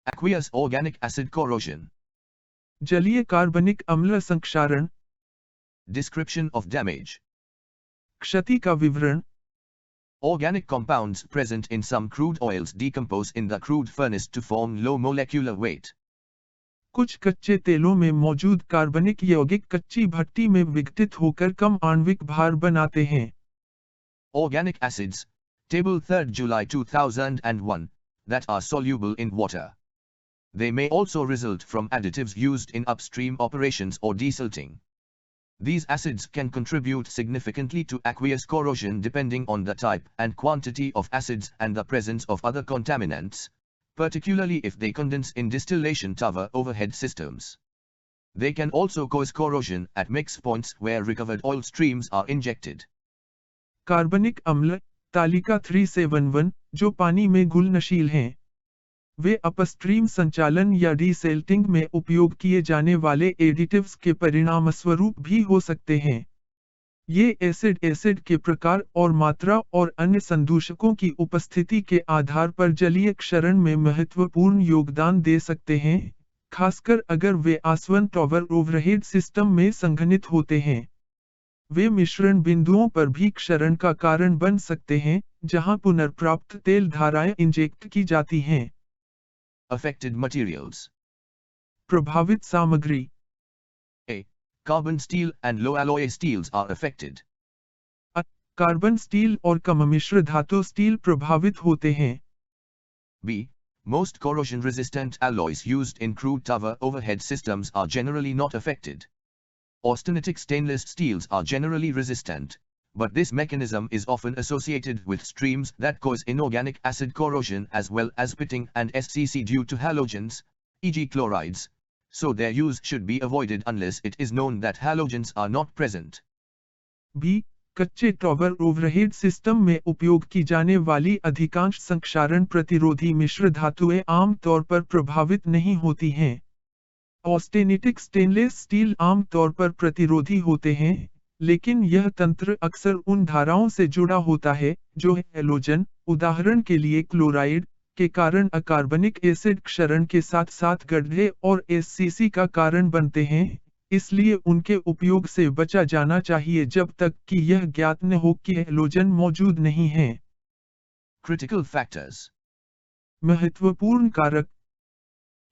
Aqueous organic acid corrosion. जलीय कार्बनिक अम्ल संक्षारण। Description of damage. क्षति का विवरण। Organic compounds present in some crude oils decompose in the crude furnace to form low molecular weight. कुछ कच्चे तेलों में मौजूद कार्बनिक यौगिक कच्ची भट्टी में विघटित होकर कम आणविक भार बनाते हैं। Organic acids, Table 3 July 2001, that are soluble in water. They may also result from additives used in upstream operations or desalting. These acids can contribute significantly to aqueous corrosion depending on the type and quantity of acids and the presence of other contaminants, particularly if they condense in distillation tower overhead systems. They can also cause corrosion at mix points where recovered oil streams are injected. कार्बनिक अम्ल, तालिका 371, जो पानी में घुलनशील हैं। वे upstream संचालन या डीसेल्टिंग में उपयोग किए जाने वाले एडिटिव्स के परिणामस्वरूप भी हो सकते हैं। ये एसिड के प्रकार और मात्रा और अन्य संदूषकों की उपस्थिति के आधार पर जलीय क्षरण में महत्वपूर्ण योगदान दे सकते हैं, खासकर अगर वे आसवन टॉवर ओवरहेड सिस्टम में संघनित होते हैं। वे मिश्रण बिंदुओं पर भी क्षरण का कारण बन सकते हैं, जहां पुनर्प्राप्त तेल धाराएं इंजेक्ट की जाती हैं। Affected materials. प्रभावित सामग्री। A. Carbon steel and low alloy steels are affected. Carbon steel और कम मिश्र धातु स्टील प्रभावित होते हैं। B. Most corrosion-resistant alloys used in crude tower overhead systems are generally not affected. Austenitic stainless steels are generally resistant, but this mechanism is often associated with streams that cause inorganic acid corrosion as well as pitting and SCC due to halogens, e.g. chlorides, so their use should be avoided unless it is known that halogens are not present. B. कच्चे tower overhead system में उपयोग की जाने वाली अधिकांश संक्षारण प्रतिरोधी मिश्र धातुएं आम तौर पर प्रभावित नहीं होती हैं। ऑस्टेनिटिक स्टेनलेस स्टील आम तौर पर प्रतिरोधी होते हैं, लेकिन यह तंत्र अक्सर उन धाराओं से जुड़ा होता है जो हैलोजन, उदाहरण के लिए क्लोराइड, के कारण अकार्बनिक एसिड क्षरण के साथ साथ गड्ढे और एससीसी का कारण बनते हैं, इसलिए उनके उपयोग से बचा जाना चाहिए जब तक कि यह ज्ञात न हो कि हैलोजन मौजूद नहीं है। Critical factors. महत्वपूर्ण कारक।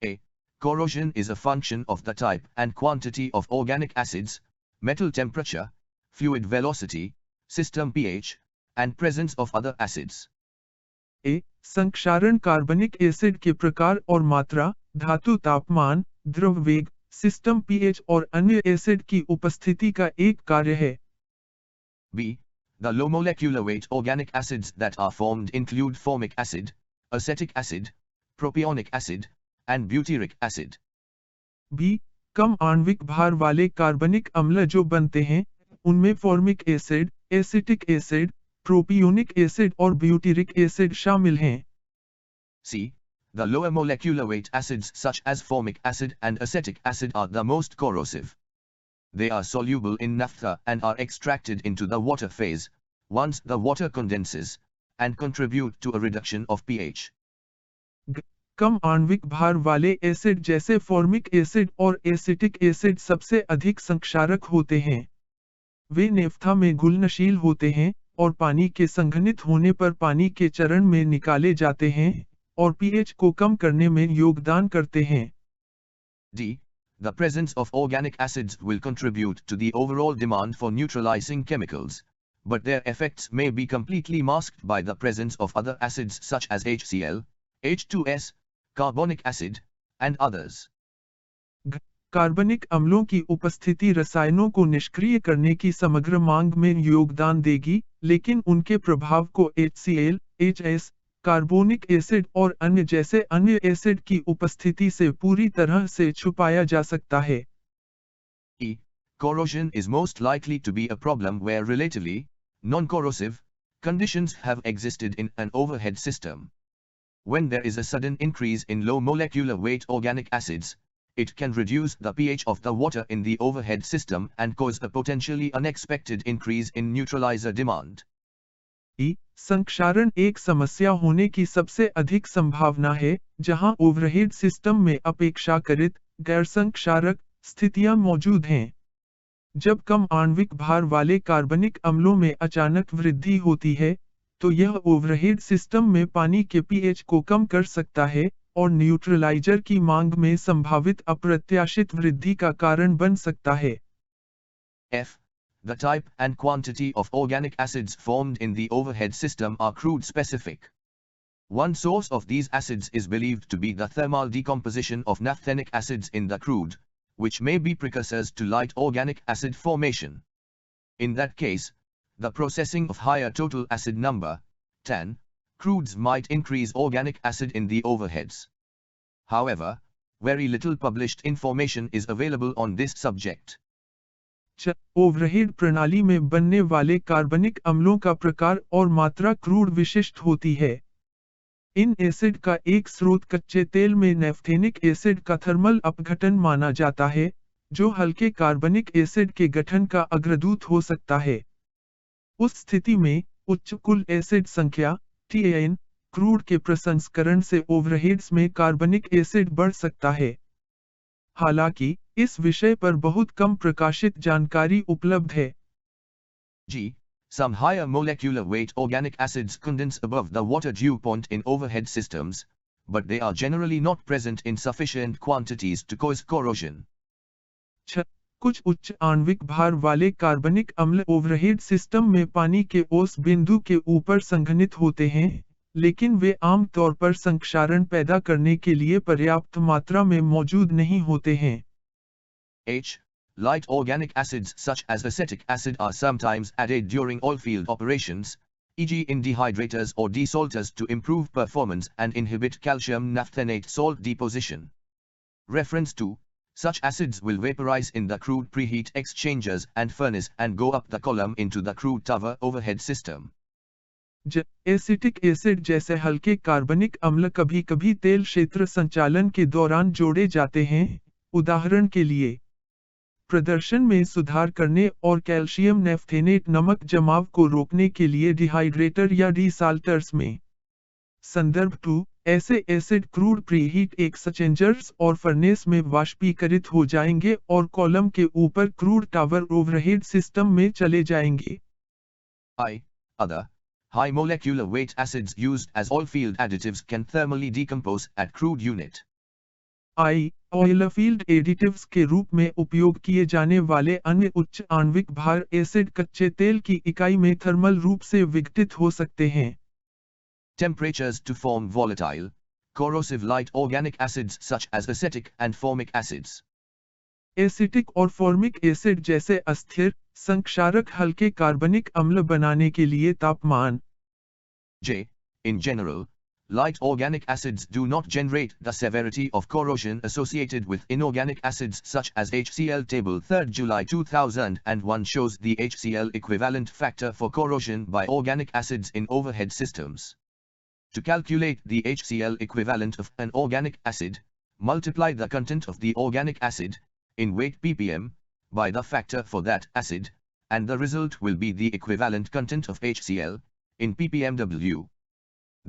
A. Corrosion is a function of the type and quantity of organic acids, metal temperature, fluid velocity, system pH, and presence of other acids. A. संक्षारण कार्बनिक एसिड के प्रकार और मात्रा, धातु तापमान, द्रव वेग, सिस्टम पीएच और अन्य एसिड की उपस्थिति का एक कार्य है। B. The low molecular weight organic acids that are formed include formic acid, acetic acid, propionic acid, and butyric acid. B. कम आणविक भार वाले कार्बनिक अम्ल जो बनते हैं, उनमें formic acid, acetic acid, propionic acid और ब्यूटिरिक एसिड शामिल हैं। C. The lower molecular weight acids such as formic acid and acetic acid are the most corrosive. They are soluble in naphtha and are extracted into the water phase, once the water condenses, and contribute to a reduction of pH. कम आणविक भार वाले acid जैसे formic acid और acetic acid सबसे अधिक संक्षारक होते हैं। वे नेफ्था में घुलनशील होते हैं और पानी के संघनित होने पर पानी के चरण में निकाले जाते हैं और पीएच को कम करने में योगदान करते हैं। D. The presence of organic acids will contribute to the overall demand for neutralizing chemicals, but their effects may be completely masked by the presence of other acids such as HCl, H2S, carbonic acid, and others. कार्बनिक अम्लों की उपस्थिति रसायनों को निष्क्रिय करने की समग्र मांग में योगदान देगी, लेकिन उनके प्रभाव को HCl, HS, कार्बोनिक एसिड और अन्य जैसे अन्य एसिड की उपस्थिति से पूरी तरह से छुपाया जा सकता है। E. Corrosion is most likely to be a problem where relatively non-corrosive conditions have existed in an overhead system. When there is a sudden increase in low molecular weight organic acids, it can reduce the pH of the water in the overhead system and cause a potentially unexpected increase in neutralizer demand. संक्षारण एक समस्या होने की सबसे अधिक संभावना है, जहां ओवरहेड सिस्टम में अपेक्षाकृत गैर-संक्षारक स्थितियां मौजूद हैं। जब कम आणविक भार वाले कार्बनिक अम्लों में अचानक वृद्धि होती है, तो यह ओवरहेड सिस्टम में पानी के पीएच को कम कर सकता है और न्यूट्रलाइजर की मांग में संभावित अप्रत्याशित वृद्धि का कारण बन सकता है। F. The type and quantity of organic acids formed in the overhead system are crude specific. One source of these acids is believed to be the thermal decomposition of naphthenic acids in the crude, which may be precursors to light organic acid formation. In that case, the processing of higher total acid number, 10, crudes might increase organic acid in the overheads. However, very little published information is available on this subject. Overhead प्रणाली में बनने वाले कार्बनिक अम्लों का प्रकार और मात्रा crude विशिष्ट होती है। इन एसिड का एक स्रोत कच्चे तेल में नैफ्थेनिक एसिड का थर्मल अपघटन माना जाता है, जो हल्के कार्बनिक एसिड के गठन का अग्रदूत हो सकता है। उस स्थिति में उच्च कुल एसिड संख्या TAN क्रूड के प्रसंस्करण से ओवरहेड्स में कार्बनिक एसिड बढ़ सकता है। हालांकि इस विषय पर बहुत कम प्रकाशित जानकारी उपलब्ध है। G. Some higher molecular weight organic acids condense above the water dew point in overhead systems, but they are generally not present in sufficient quantities to cause corrosion. कुछ उच्च आणविक भार वाले कार्बनिक अम्ल ओवरहेड सिस्टम में पानी के ओस बिंदु के ऊपर संघनित होते हैं, लेकिन वे आम तौर पर संक्षारण पैदा करने के लिए पर्याप्त मात्रा में मौजूद नहीं होते हैं। H. Light organic acids such as acetic acid are sometimes added during oilfield operations, e.g. in dehydrators or desalters to improve performance and inhibit calcium naphthenate salt deposition. Reference to such acids will vaporize in the crude preheat exchangers and furnace and go up the column into the crude tower overhead system. Acetic acid जैसे हल्के कार्बनिक अम्ल कभी-कभी तेल क्षेत्र संचालन के दौरान जोड़े जाते हैं, उदाहरण के लिए प्रदर्शन में सुधार करने और कैल्शियम नैफ्थेनेट नमक जमाव को रोकने के लिए डिहाइड्रेटर या डिसाल्टर्स में। संदर्भ 2 ऐसे एसिड क्रूड प्रीहीट एक्सचेंजर्स और फर्नेस में वाष्पीकरित हो जाएंगे और कॉलम के ऊपर क्रूड टावर ओवरहेड सिस्टम में चले जाएंगे। I. Other high molecular weight acids used as oilfield additives can thermally decompose at crude unit. Oilfield additives के रूप में उपयोग किए जाने वाले अन्य उच्च आणविक भार एसिड कच्चे तेल की इकाई में थर्मल रूप से विघटित हो सकते हैं। Temperatures to form volatile, corrosive light organic acids such as acetic and formic acids. Acetic और फॉर्मिक एसिड जैसे अस्थिर, संक्षारक हल्के कार्बनिक अम्ल बनाने के लिए तापमान। J. In general, light organic acids do not generate the severity of corrosion associated with inorganic acids such as HCl. Table 3 July 2001 shows the HCl equivalent factor for corrosion by organic acids in overhead systems. To calculate the HCl equivalent of an organic acid, multiply the content of the organic acid, in weight ppm, by the factor for that acid, and the result will be the equivalent content of HCl, in ppmW.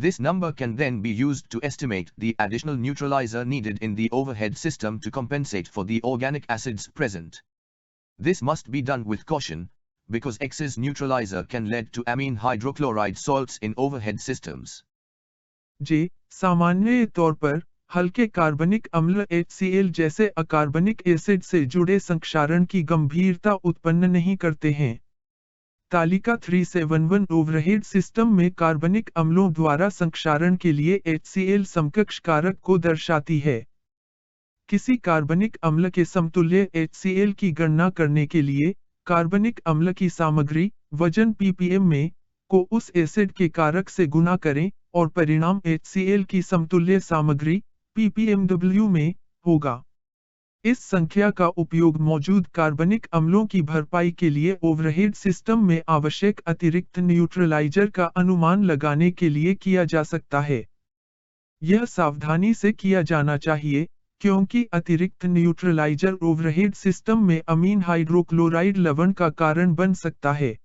This number can then be used to estimate the additional neutralizer needed in the overhead system to compensate for the organic acids present. This must be done with caution, because excess neutralizer can lead to amine hydrochloride salts in overhead systems. जे सामान्य तौर पर हल्के कार्बनिक अम्ल HCl जैसे अकार्बनिक acid से जुड़े संक्षारण की गंभीरता उत्पन्न नहीं करते हैं। तालिका 371 ओवरहेड सिस्टम में कार्बनिक अम्लों द्वारा संक्षारण के लिए HCl समकक्ष कारक को दर्शाती है। किसी कार्बनिक अम्ल के समतुल्य HCl की गणना करने के लिए कार्बनिक अम्ल की सामग्री वजन ppm में को उस एसिड के कारक से गुणा करें और परिणाम HCl की समतुल्य सामग्री ppmW में होगा। इस संख्या का उपयोग मौजूद कार्बनिक अम्लों की भरपाई के लिए ओवरहेड सिस्टम में आवश्यक अतिरिक्त न्यूट्रलाइजर का अनुमान लगाने के लिए किया जा सकता है। यह सावधानी से किया जाना चाहिए, क्योंकि अतिरिक्त न्यूट्रलाइजर ओवरहेड सिस्टम में अमीन हाइड्रोक्लोराइड लवण का कारण बन सकता है।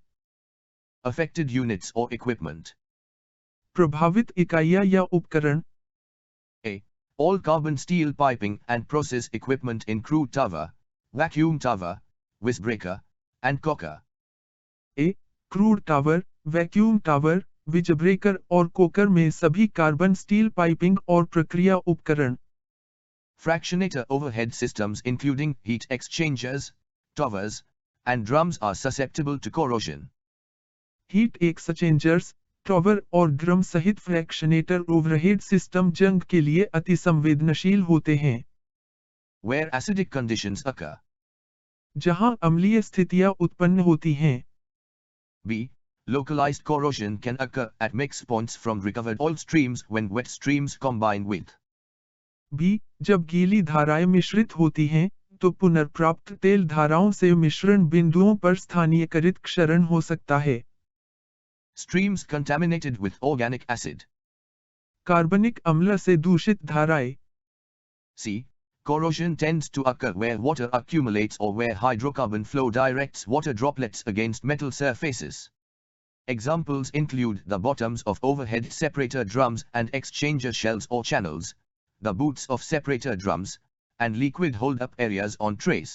affected units or equipment. प्रभावित इकाइयां या उपकरण। A. All carbon steel piping and process equipment in crude tower, vacuum tower, visbreaker, and coker. A. Crude tower, vacuum tower, visbreaker और कोकर में सभी कार्बन स्टील पाइपिंग और प्रक्रिया उपकरण। Fractionator overhead systems including heat exchangers, towers, and drums are susceptible to corrosion. Heat exchangers, tower और drum सहित फ्रैक्शनेटर overhead system जंग के लिए अतिसंवेदनशील होते हैं। Where acidic conditions occur. जहां अम्लीय स्थितियां उत्पन्न होती हैं। B. Localized corrosion can occur at mix points from recovered oil streams when wet streams combine with. B. जब गीली धाराएं मिश्रित होती हैं, तो पुनर्प्राप्त तेल धाराओं से मिश्रण बिंदुओं पर स्थानीयकृत क्षरण हो सकता है। Streams contaminated with organic acid. कार्बनिक अम्ल से दूषित धाराएं। C. Corrosion tends to occur where water accumulates or where hydrocarbon flow directs water droplets against metal surfaces. Examples include the bottoms of overhead separator drums and exchanger shells or channels, the boots of separator drums, and liquid hold-up areas on trays.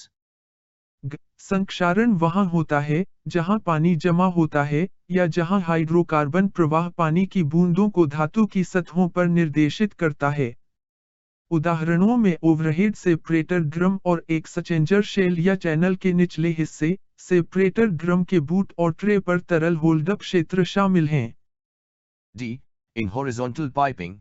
संक्षारण वहां होता है जहां पानी जमा होता है या जहां हाइड्रोकार्बन प्रवाह पानी की बूंदों को धातु की सतहों पर निर्देशित करता है। उदाहरणों में ओवरहेड सेपरेटर ड्रम और एक्सचेंजर शेल या चैनल के निचले हिस्से, सेपरेटर ड्रम के बूट और ट्रे पर तरल होल्डअप क्षेत्र शामिल हैं। D. In horizontal piping,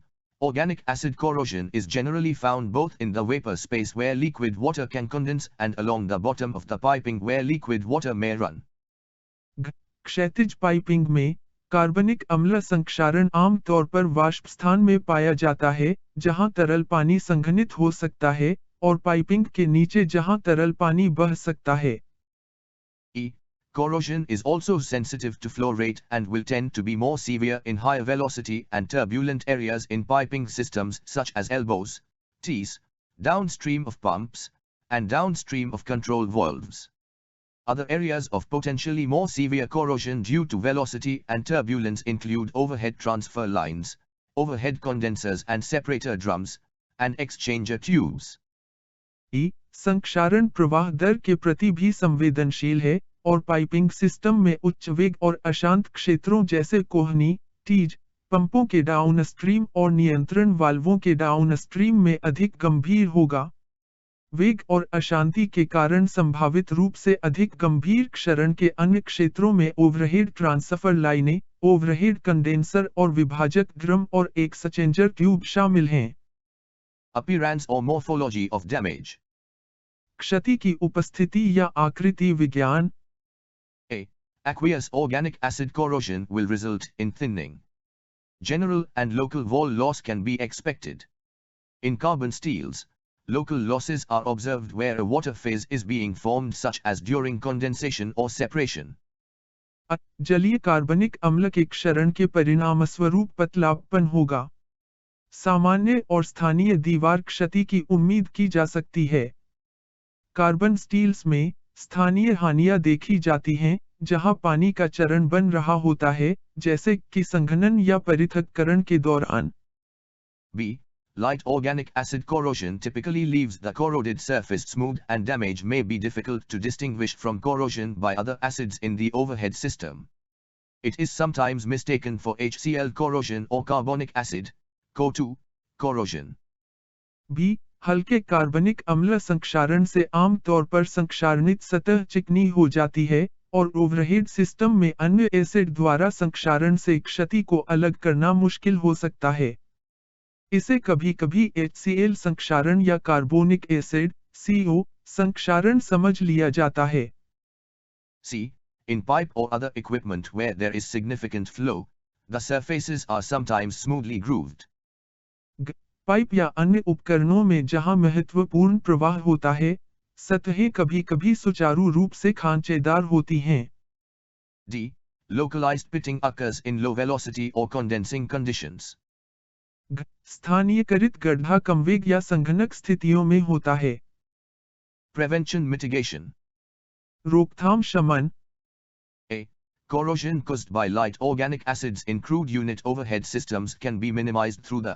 organic acid corrosion is generally found both in the vapor space where liquid water can condense and along the bottom of the piping where liquid water may run. क्षैतिज piping में कार्बनिक अम्ल संक्षारण आमतौर पर वाष्प स्थान में पाया जाता है, जहां तरल पानी संघनित हो सकता है, और पाइपिंग के नीचे जहां तरल पानी बह सकता है। E. Corrosion is also sensitive to flow rate and will tend to be more severe in higher velocity and turbulent areas in piping systems such as elbows, T's, downstream of pumps, and downstream of control valves. Other areas of potentially more severe corrosion due to velocity and turbulence include overhead transfer lines, overhead condensers and separator drums, and exchanger tubes. E. संक्षारण प्रवाह दर के प्रति भी संवेदनशील है और piping system में उच्च वेग और अशांत क्षेत्रों जैसे कोहनी, टीज, पंपों के डाउनस्ट्रीम और नियंत्रण वाल्वों के डाउनस्ट्रीम में अधिक गंभीर होगा। वेग और अशांति के कारण संभावित रूप से अधिक गंभीर क्षरण के अन्य क्षेत्रों में ओवरहेड ट्रांसफर लाइनें, ओवरहेड कंडेंसर और विभाजक ड्रम और एक्सचेंजर ट्यूब शामिल हैं। Appearance or morphology of damage. क्षति की उपस्थिति या आकृति विज्ञान। A. Aqueous organic acid corrosion will result in thinning. General and local wall loss can be expected. In carbon steels, local losses are observed where a water phase is being formed such as during condensation or separation. जलीय कार्बनिक अम्ल के क्षरण के परिणामस्वरूप पतलापन होगा। सामान्य और स्थानीय दीवार क्षति की उम्मीद की जा सकती है। कार्बन स्टील्स में स्थानीय हानियां देखी जाती हैं, जहां पानी का चरण बन रहा होता है, जैसे कि संघनन या पृथक्करण के दौरान। B. Light organic acid corrosion typically leaves the corroded surface smooth and damage may be difficult to distinguish from corrosion by other acids in the overhead system. It is sometimes mistaken for HCl corrosion or carbonic acid, CO2, corrosion. B. हल्के कार्बनिक अम्ल संक्षारण से आमतौर पर संक्षारणित सतह चिकनी हो जाती है, और ओवरहेड सिस्टम में अन्य एसिड द्वारा संक्षारण से क्षति को अलग करना मुश्किल हो सकता है। इसे कभी-कभी HCl संक्षारण या कार्बोनिक एसिड CO संक्षारण समझ लिया जाता है। C. In pipe or other equipment where there is significant flow, the surfaces are sometimes smoothly grooved. Pipe या अन्य उपकरणों में जहां महत्वपूर्ण प्रवाह होता है, सतहें कभी-कभी सुचारू रूप से खांचेदार होती हैं। D. Localized pitting occurs in low velocity or condensing conditions. स्थानीयकृत गड्ढा कमवेग या संघनक स्थितियों में होता है। Prevention mitigation. रोकथाम शमन। A. Corrosion caused by light organic acids in crude unit overhead systems can be minimized through the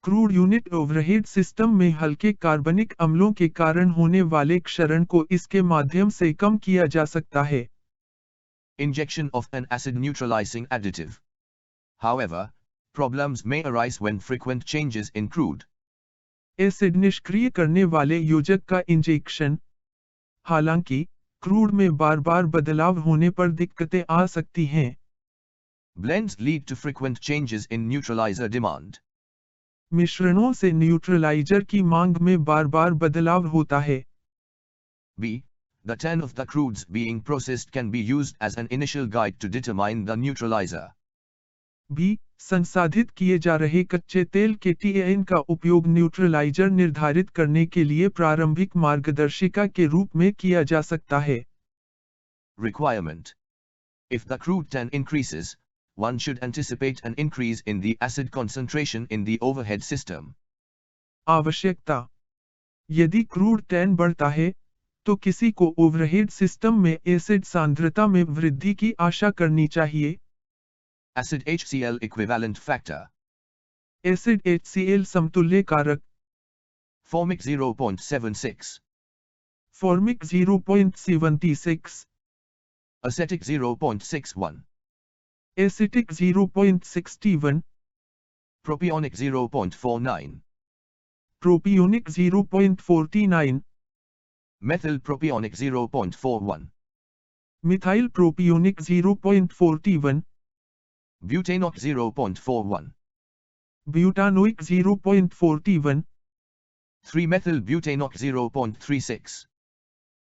crude unit overhead system में हल्के कार्बनिक अम्लों के कारण होने वाले क्षरण को इसके माध्यम से कम किया जा सकता है। injection of an acid neutralizing additive. However, problems may arise when frequent changes in crude acid निष्क्रिय करने वाले योजक का इंजेक्शन। हालांकि क्रूड में बार बार बदलाव होने पर दिक्कतें आ सकती हैं। blends lead to frequent changes in neutralizer demand. मिश्रणों से न्यूट्रलाइजर की मांग में बार बार बदलाव होता है। B. The 10 of the crudes being processed can be used as an initial guide to determine the neutralizer. B. संसाधित किए जा रहे कच्चे तेल के TAN का उपयोग न्यूट्रलाइजर निर्धारित करने के लिए प्रारंभिक मार्गदर्शिका के रूप में किया जा सकता है। Requirement. If the crude 10 increases, one should anticipate an increase in the acid concentration in the overhead system. आवश्यकता। यदि क्रूड 10 बढ़ता है, तो किसी को ओवरहेड सिस्टम में एसिड सांद्रता में वृद्धि की आशा करनी चाहिए। Acid HCl equivalent factor. Acid HCl समतुल्य कारक। Formic 0.76. Formic 0.76, Acetic 0.61. Acetic 0.61, Propionic 0.49. Propionic 0.49, Methyl propionic 0.41. Methyl propionic 0.41, Butanoic 0.41. Butanoic 0.41, 3-methyl butanoic 0.36.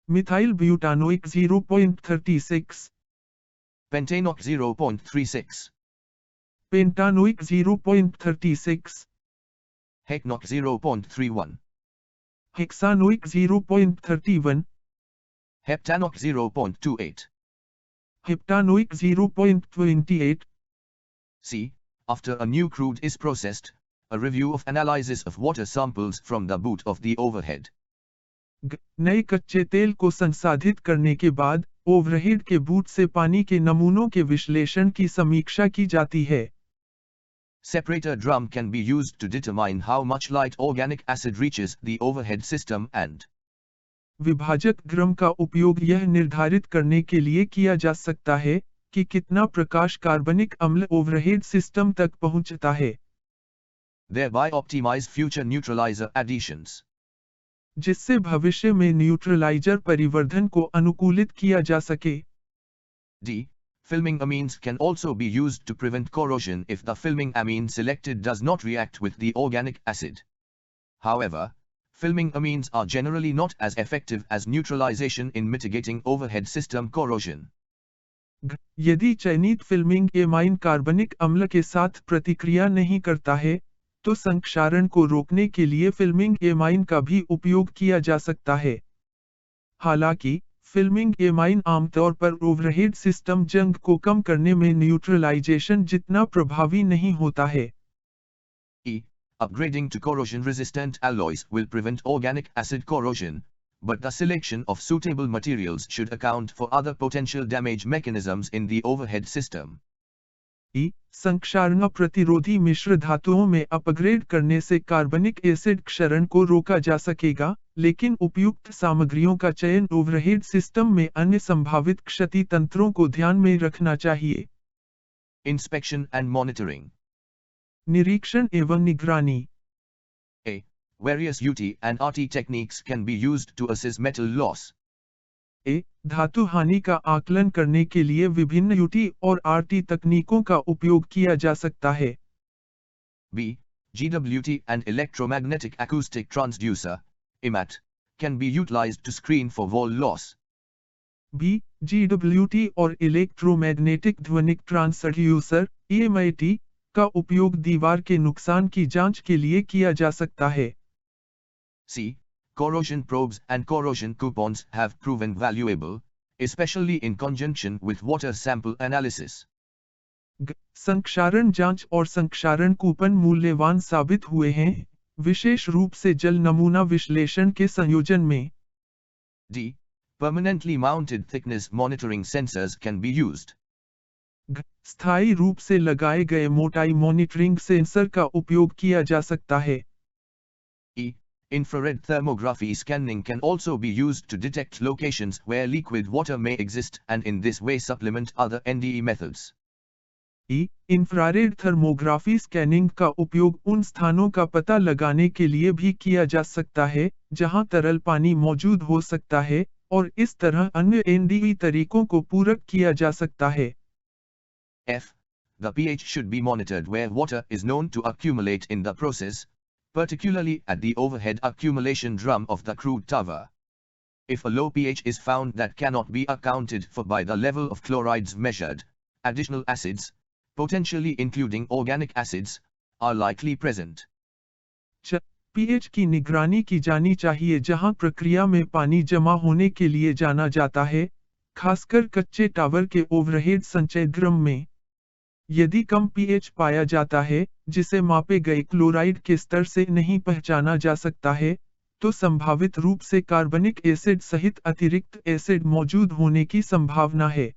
Methyl butanoic 0.36, Pentanoic 0.36. Pentanoic 0.36, Hecanoic 0.31. हेक्सानोइक 0.31, Heptanoic 0.28. हेप्टानोइक 0.28। C. After a new crude is processed, a review of analysis of water samples from the boot of the overhead. नए कच्चे तेल को संसाधित करने के बाद overhead के boot से पानी के नमूनों के विश्लेषण की समीक्षा की जाती है। Separator drum can be used to determine how much light organic acid reaches the overhead system and विभाजक ड्रम का उपयोग यह निर्धारित करने के लिए किया जा सकता है कि कितना प्रकाश कार्बनिक अम्ल ओवरहेड सिस्टम तक पहुंचता है, thereby optimize future neutralizer additions. जिससे भविष्य में न्यूट्रलाइजर परिवर्धन को अनुकूलित किया जा सके। D. Filming amines can also be used to prevent corrosion if the filming amine selected does not react with the organic acid. However, filming amines are generally not as effective as neutralization in mitigating overhead system corrosion. यदि चयनित filming amine कार्बनिक अम्ल के साथ प्रतिक्रिया नहीं करता है, तो संक्षारण को रोकने के लिए फिल्मिंग एमाइन का भी उपयोग किया जा सकता है। हालांकि फिल्मिंग एमाइन आमतौर पर ओवरहेड सिस्टम जंग को कम करने में न्यूट्रलाइजेशन जितना प्रभावी नहीं होता है। E. Upgrading to corrosion-resistant alloys will prevent organic acid corrosion, but the selection of suitable materials should account for other potential damage mechanisms in the overhead system. E. संक्षारण प्रतिरोधी मिश्र धातुओं में अपग्रेड करने से कार्बनिक एसिड क्षरण को रोका जा सकेगा, लेकिन उपयुक्त सामग्रियों का चयन ओवरहेड सिस्टम में अन्य संभावित क्षति तंत्रों को ध्यान में रखना चाहिए। Inspection and monitoring. निरीक्षण एवं निगरानी। A. Various UT and RT techniques can be used to assess metal loss. ए. धातु हानि का आकलन करने के लिए विभिन्न यूटी और आरटी तकनीकों का उपयोग किया जा सकता है। B. GWT and electromagnetic acoustic transducer (EMAT) can be utilized to screen for wall loss. B. GWT और इलेक्ट्रोमैग्नेटिक ध्वनिक ट्रांसड्यूसर EMIT का उपयोग दीवार के नुकसान की जांच के लिए किया जा सकता है। C. Corrosion probes and corrosion coupons have proven valuable, especially in conjunction with water sample analysis. संक्षारण जांच और संक्षारण कूपन मूल्यवान साबित हुए हैं, विशेष रूप से जल नमूना विश्लेषण के संयोजन में। D. Permanently mounted thickness monitoring sensors can be used. स्थायी रूप से लगाए गए मोटाई मॉनिटरिंग सेंसर का उपयोग किया जा सकता है। E. Infrared thermography scanning can also be used to detect locations where liquid water may exist and in this way supplement other NDE methods. Infrared thermography scanning का उपयोग उन स्थानों का पता लगाने के लिए भी किया जा सकता है जहां तरल पानी मौजूद हो सकता है और इस तरह अन्य एनडीई तरीकों को पूरक किया जा सकता है। F. The pH should be monitored where water is known to accumulate in the process, particularly at the overhead accumulation drum of the crude tower. If a low pH is found that cannot be accounted for by the level of chlorides measured, additional acids, potentially including organic acids, are likely present. pH की निगरानी की जानी चाहिए जहां प्रक्रिया में पानी जमा होने के लिए जाना जाता है, खासकर कच्चे टावर के ओवरहेड संचय ड्रम में। यदि कम pH पाया जाता है, जिसे मापे गए क्लोराइड के स्तर से नहीं पहचाना जा सकता है, तो संभावित रूप से कार्बनिक एसिड सहित अतिरिक्त एसिड मौजूद होने की संभावना है।